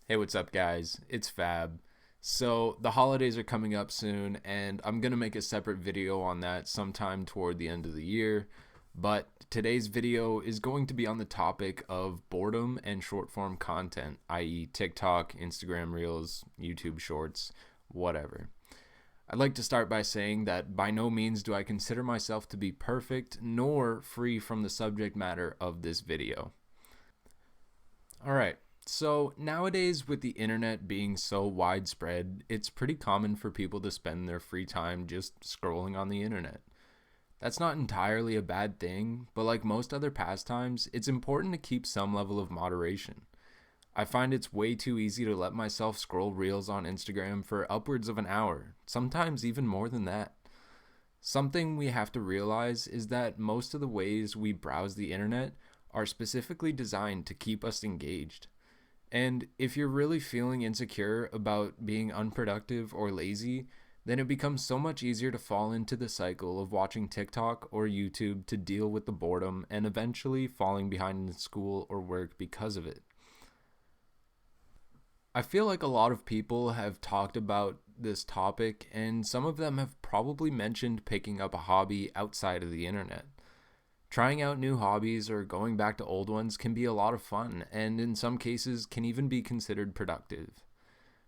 Hey, what's up, guys? It's Fab. So, the holidays are coming up soon, and I'm going to make a separate video on that sometime toward the end of the year. But today's video is going to be on the topic of boredom and short form content, i.e., TikTok, Instagram Reels, YouTube Shorts, whatever. I'd like to start by saying that by no means do I consider myself to be perfect nor free from the subject matter of this video. Alright, so nowadays, with the internet being so widespread, it's pretty common for people to spend their free time just scrolling on the internet. That's not entirely a bad thing, but like most other pastimes, it's important to keep some level of moderation. I find it's way too easy to let myself scroll reels on Instagram for upwards of an hour, sometimes even more than that. Something we have to realize is that most of the ways we browse the internet are specifically designed to keep us engaged. And if you're really feeling insecure about being unproductive or lazy, then it becomes so much easier to fall into the cycle of watching TikTok or YouTube to deal with the boredom and eventually falling behind in school or work because of it. I feel like a lot of people have talked about this topic, and some of them have probably mentioned picking up a hobby outside of the internet. Trying out new hobbies or going back to old ones can be a lot of fun, and in some cases can even be considered productive.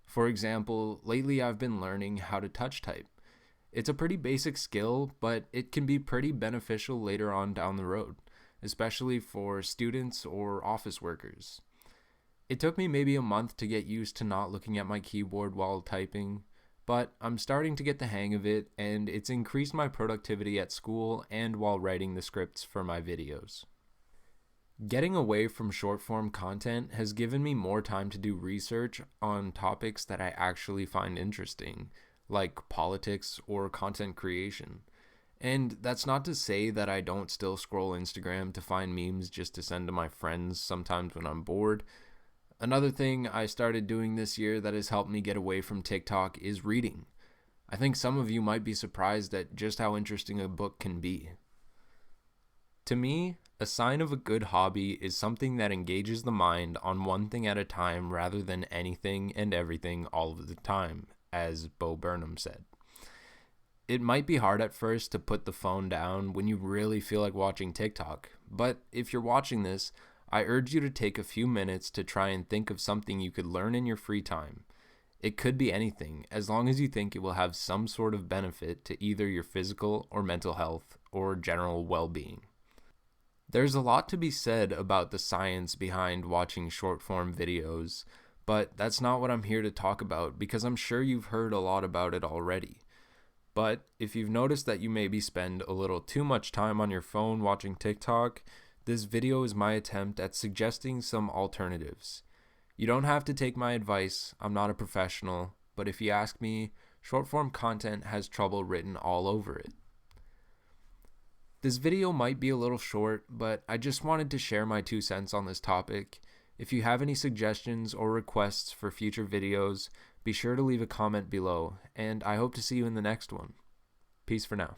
For example, lately I've been learning how to touch type. It's a pretty basic skill, but it can be pretty beneficial later on down the road, especially for students or office workers. It took me maybe a month to get used to not looking at my keyboard while typing, but I'm starting to get the hang of it, and it's increased my productivity at school and while writing the scripts for my videos. Getting away from short form content has given me more time to do research on topics that I actually find interesting, like politics or content creation. And that's not to say that I don't still scroll Instagram to find memes just to send to my friends sometimes when I'm bored. Another thing I started doing this year that has helped me get away from TikTok is reading. I think some of you might be surprised at just how interesting a book can be. To me, a sign of a good hobby is something that engages the mind on one thing at a time rather than anything and everything all of the time, as Bo Burnham said. It might be hard at first to put the phone down when you really feel like watching TikTok, but if you're watching this, I urge you to take a few minutes to try and think of something you could learn in your free time. It could be anything, as long as you think it will have some sort of benefit to either your physical or mental health or general well being. There's a lot to be said about the science behind watching short form videos, but that's not what I'm here to talk about because I'm sure you've heard a lot about it already. But if you've noticed that you maybe spend a little too much time on your phone watching TikTok, this video is my attempt at suggesting some alternatives. You don't have to take my advice, I'm not a professional, but if you ask me, short form content has trouble written all over it. This video might be a little short, but I just wanted to share my 2 cents on this topic. If you have any suggestions or requests for future videos, be sure to leave a comment below, and I hope to see you in the next one. Peace for now.